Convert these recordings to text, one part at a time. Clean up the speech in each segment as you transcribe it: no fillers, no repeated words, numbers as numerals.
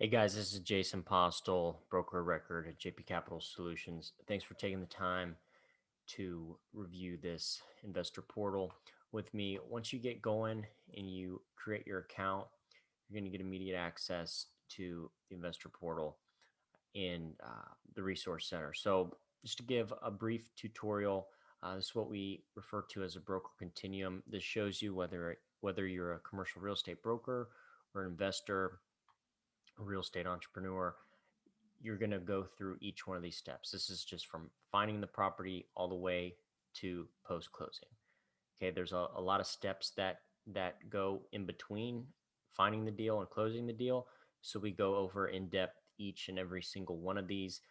Hey guys, this is Jason Postel, broker of record at JP Capital Solutions. Thanks for taking the time to review this investor portal with me. Once you get going and you create your account, you're going to get immediate access to the investor portal in the resource center. So just to give a brief tutorial, this is what we refer to as a broker continuum. This shows you whether you're a commercial real estate broker or investor, a real estate entrepreneur. You're going to go through each one of these steps. This is just from finding the property all the way to post closing. Okay, there's a lot of steps that go in between finding the deal and closing the deal. So we go over in depth each and every single one of these.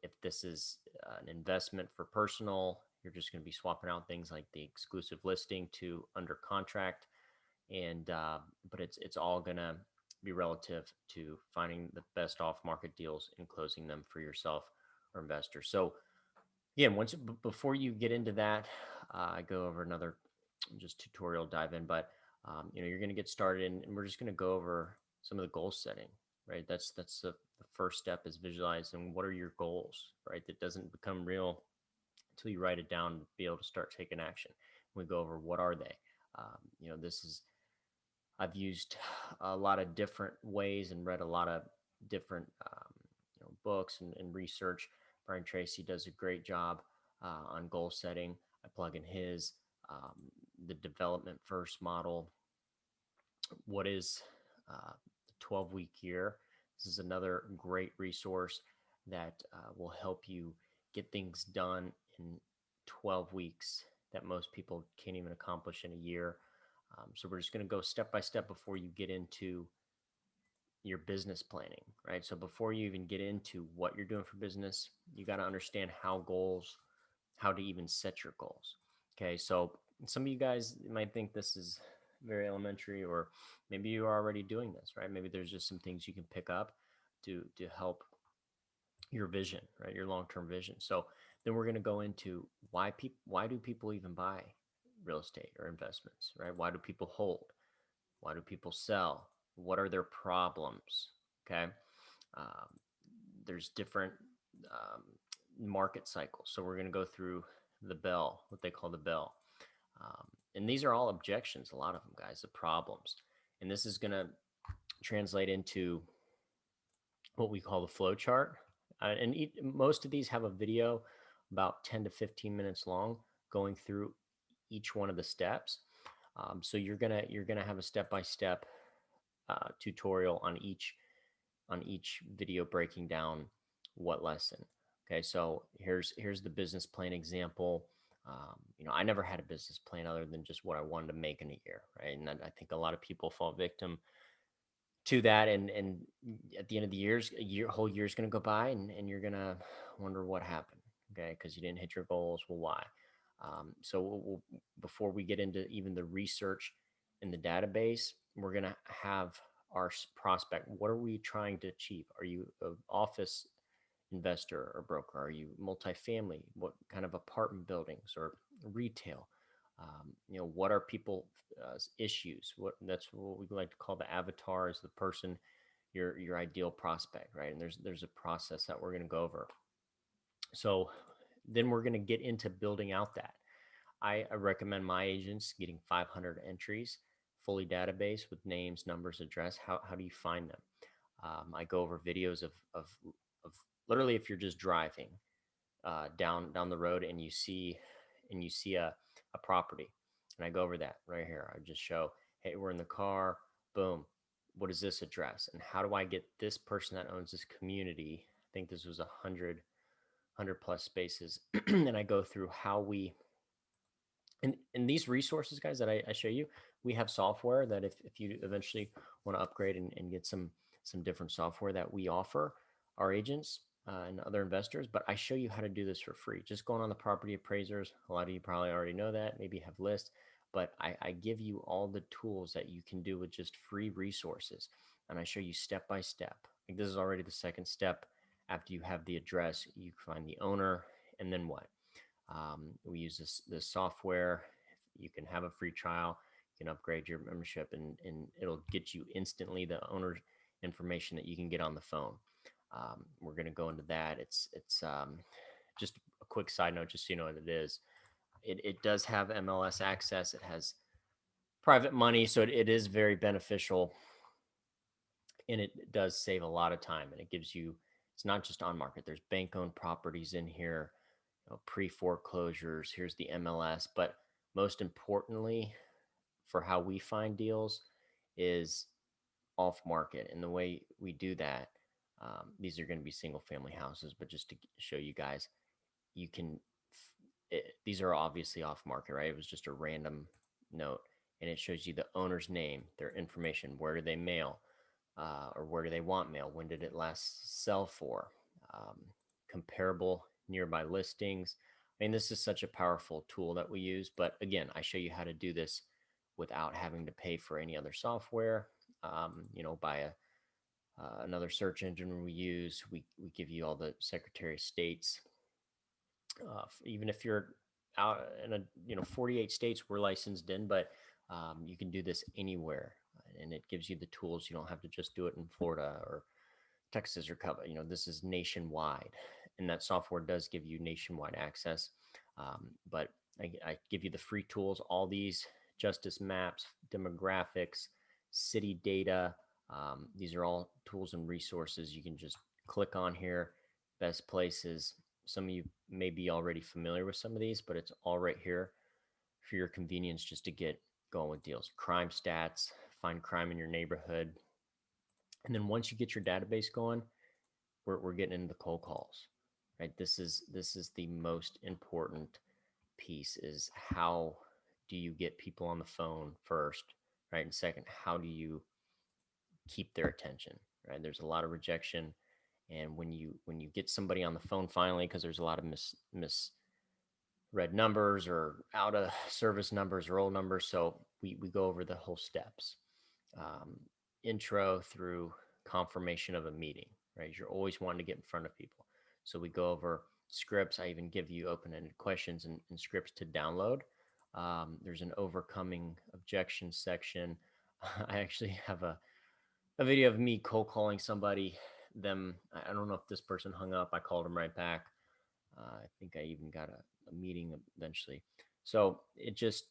If this is an investment for personal, you're just going to be swapping out things like the exclusive listing to under contract, and but it's all going to be relative to finding the best off market deals and closing them for yourself or investors. So again, before you get into that, I go over another just tutorial dive in, but you're going to get started, and we're just going to go over some of the goal setting, right? That's the first step, is visualizing what are your goals, right? That doesn't become real until you write it down to be able to start taking action. We go over what are they. This is I've used a lot of different ways and read a lot of different books and research. Brian Tracy does a great job on goal setting. I plug in his um, the development first model. What is the 12-week year? This is another great resource that will help you get things done in 12 weeks that most people can't even accomplish in a year. So we're just going to go step by step before you get into your business planning, right? So before you even get into what you're doing for business, you got to understand how to even set your goals. Okay, so some of you guys might think this is very elementary, or maybe you're already doing this, right? Maybe there's just some things you can pick up to help your vision, right? Your long-term vision. So then we're going to go into why do people even buy real estate or investments, right? Why do people hold? Why do people sell? What are their problems? Okay. Um, there's different um, market cycles. So we're going to go through the bell, what they call the bell. And these are all objections, a lot of them, guys, the problems. And this is going to translate into what we call the flow chart. Most of these have a video about 10 to 15 minutes long going through each one of the steps. So you're gonna have a step by step tutorial on each video breaking down what lesson. Okay, so here's the business plan example. I never had a business plan other than just what I wanted to make in a year, right? And I think a lot of people fall victim to that, and at the end of the whole year is going to go by, and you're going to wonder what happened, okay, because you didn't hit your goals. Well, why? So before we get into even the research in the database, we're going to have our prospect. What are we trying to achieve? Are you an office investor or broker? Are you multifamily? What kind of apartment buildings or retail? What are people issues? That's what we like to call the avatar, is the person, your ideal prospect, right? And there's a process that we're going to go over. So then we're going to get into building out that. I recommend my agents getting 500 entries, fully database with names, numbers, address. How do you find them? I go over videos of literally, if you're just driving down the road and you see a property, and I go over that right here. I just show, hey, we're in the car, boom, what is this address, and how do I get this person that owns this community? I think this was 100 plus spaces. And I go through how we, and these resources, guys, that I show you, we have software that if you eventually want to upgrade and get some different software that we offer our agents and other investors. But I show you how to do this for free. Just going on the property appraisers. A lot of you probably already know that, maybe have lists, but I give you all the tools that you can do with just free resources. And I show you step by step. Like, this is already the second step. After you have the address, you find the owner, and then what? We use this software. You can have a free trial. You can upgrade your membership, and it'll get you instantly the owner information that you can get on the phone. We're going to go into that. It's just a quick side note, just so you know what it is. It does have MLS access. It has private money, so it is very beneficial, and it does save a lot of time. And it gives you, it's not just on market. There's bank owned properties in here, pre foreclosures. Here's the MLS, but most importantly, for how we find deals, is off market. And the way we do that, these are going to be single family houses, but just to show you guys, you can, these are obviously off market, right? It was just a random note, and it shows you the owner's name, their information, where do they mail, or where do they want mail, when did it last sell for, um, comparable nearby listings. I mean, this is such a powerful tool that we use. But again, I show you how to do this without having to pay for any other software. By another search engine we use. We give you all the Secretary of State's. Even if you're out in 48 states we're licensed in, but you can do this anywhere, and it gives you the tools. You don't have to just do it in Florida or Texas or cover. This is nationwide, and that software does give you nationwide access. But I give you the free tools, all these justice maps, demographics, city data. These are all tools and resources you can just click on here. Best places. Some of you may be already familiar with some of these, but it's all right here for your convenience, just to get going with deals. Crime stats, find crime in your neighborhood. And then once you get your database going, we're getting into the cold calls, right? This is the most important piece, is how do you get people on the phone first, right? And second, how do you keep their attention, right? There's a lot of rejection. And when you get somebody on the phone finally, because there's a lot of misread numbers or out of service numbers or old numbers. So we go over the whole steps, um, intro through confirmation of a meeting, right? You're always wanting to get in front of people. So we go over scripts. I even give you open-ended questions and scripts to download. There's an overcoming objection section. I actually have a video of me cold calling somebody. I don't know if this person hung up. I called them right back. I think I even got a meeting eventually. So it just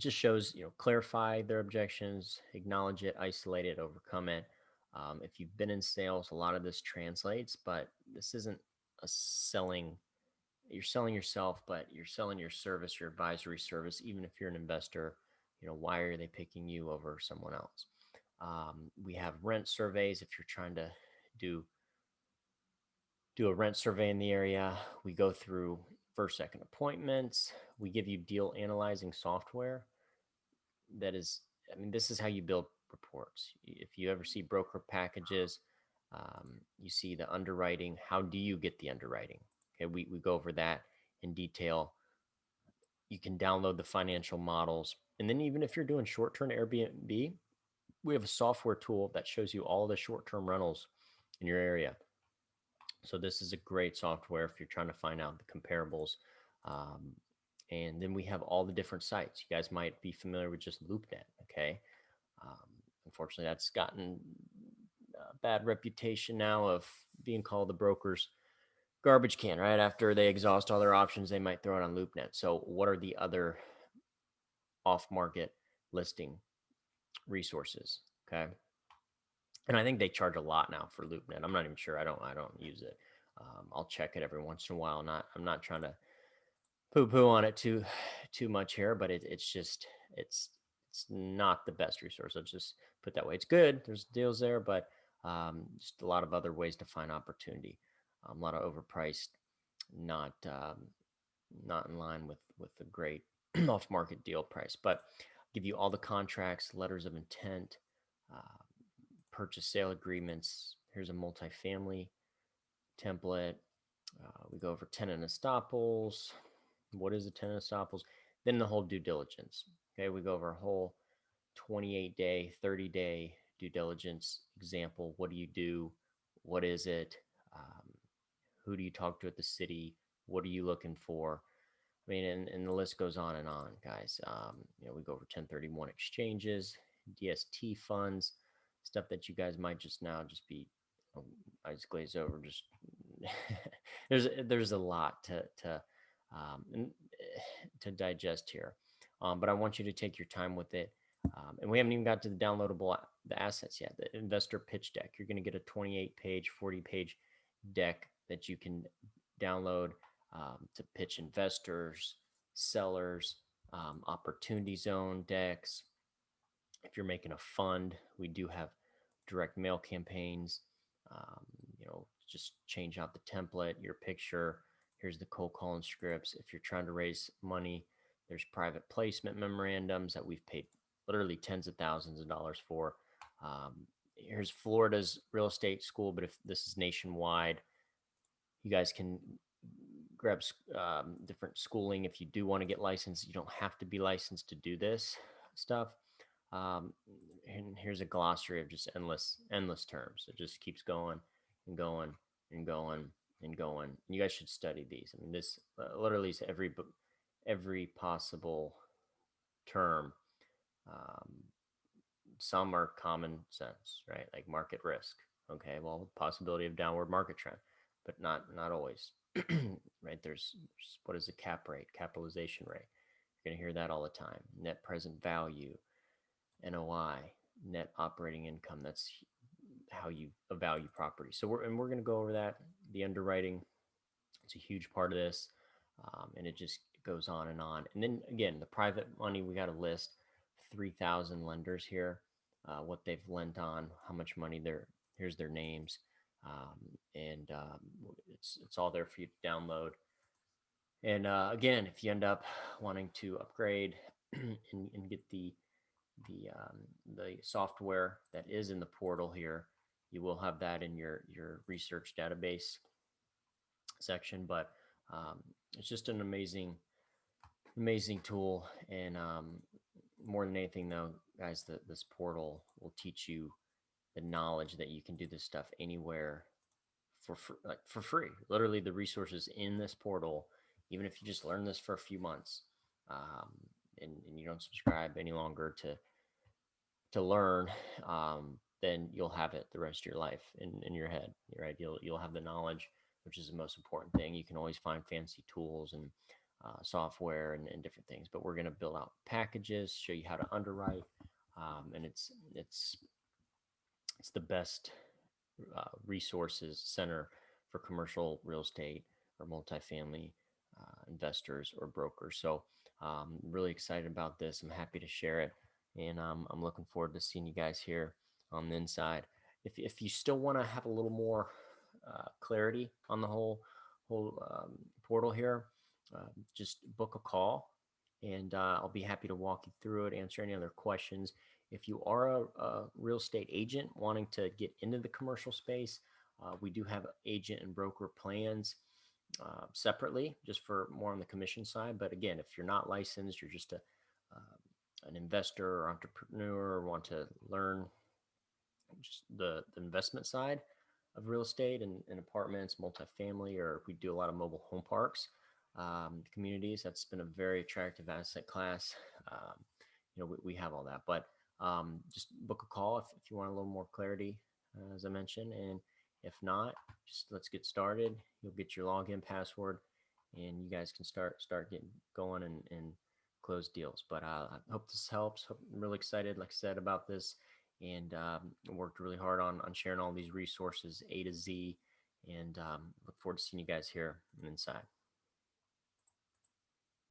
shows, clarify their objections, acknowledge it, isolate it, overcome it. If you've been in sales, a lot of this translates, but this isn't a selling. You're selling yourself, but you're selling your service, your advisory service. Even if you're an investor, why are they picking you over someone else? We have rent surveys. If you're trying to do a rent survey in the area, we go through first, second appointments. We give you deal analyzing software. That is, I mean, this is how you build reports. If you ever see broker packages, you see the underwriting. How do you get the underwriting? Okay, we go over that in detail. You can download the financial models. And then even if you're doing short-term Airbnb, we have a software tool that shows you all the short-term rentals in your area. So this is a great software if you're trying to find out the comparables. Um, and then we have all the different sites. You guys might be familiar with just LoopNet, okay? Unfortunately, that's gotten a bad reputation now of being called the broker's garbage can, right? After they exhaust all their options, they might throw it on LoopNet. So what are the other off-market listing resources, okay? And I think they charge a lot now for LoopNet. I'm not even sure. I don't use it. I'll check it every once in a while. I'm not trying to poo-poo on it too much here, but it's not the best resource. Let's just put that way. It's good. There's deals there, but just a lot of other ways to find opportunity. A lot of overpriced, not not in line with the great off-market deal price. But give you all the contracts, letters of intent, uh, purchase sale agreements. Here's a multifamily template. We go over tenant estoppels. What is a tenant estoppels? Then the whole due diligence. Okay, we go over a whole 28-day, 30-day due diligence example. What do you do? What is it? Who do you talk to at the city? What are you looking for? I mean, and the list goes on and on, guys. We go over 1031 exchanges, DST funds, stuff that you guys might just now just be eyes glazed over. Just there's a lot to digest here, but I want you to take your time with it. And we haven't even got to the downloadable the assets yet. The investor pitch deck. You're going to get a 28-page, 40-page deck that you can download to pitch investors, sellers, opportunity zone decks. If you're making a fund, we do have direct mail campaigns. Um, just change out the template, your picture. Here's the cold calling scripts. If you're trying to raise money, there's private placement memorandums that we've paid literally tens of thousands of dollars for. Here's Florida's real estate school, but if this is nationwide, you guys can grab different schooling. If you do want to get licensed, you don't have to be licensed to do this stuff. And here's a glossary of just endless terms. It just keeps going and going and going and going. And you guys should study these. I mean, this literally is every possible term. Um, some are common sense, right? Like market risk. Okay, well, possibility of downward market trend, but not always. Right? There's what is a cap rate, capitalization rate. You're gonna hear that all the time. Net present value, NOI, net operating income. That's how you value property. So we're going to go over that. The underwriting, it's a huge part of this, and it just goes on and on. And then again, the private money, we got a list 3,000 lenders here, what they've lent on, how much money they're. Here's their names, and it's all there for you to download. And again, if you end up wanting to upgrade and get the software that is in the portal here, you will have that in your research database section. But it's just an amazing tool. And more than anything, though, guys, this portal will teach you the knowledge that you can do this stuff anywhere for free. Literally, the resources in this portal, even if you just learn this for a few months, um, and you don't subscribe any longer to learn, then you'll have it the rest of your life in your head, right? You'll have the knowledge, which is the most important thing. You can always find fancy tools and software and different things, but we're going to build out packages, show you how to underwrite, and it's the best resources center for commercial real estate or multifamily investors or brokers. So really excited about this. I'm happy to share it, and I'm looking forward to seeing you guys here on the inside. If you still want to have a little more clarity on the whole portal here, just book a call, and I'll be happy to walk you through it, answer any other questions. If you are a real estate agent wanting to get into the commercial space, we do have agent and broker plans separately, just for more on the commission side. But again, if you're not licensed, you're just an investor or entrepreneur, or want to learn just the investment side of real estate and apartments, multifamily, or we do a lot of mobile home parks communities. That's been a very attractive asset class. We have all that, but just book a call if you want a little more clarity, as I mentioned. And if not, just let's get started. You'll get your login password, and you guys can start getting going and close deals. But I hope this helps. I'm really excited, like I said, about this, and worked really hard on sharing all these resources A to Z. And look forward to seeing you guys here inside.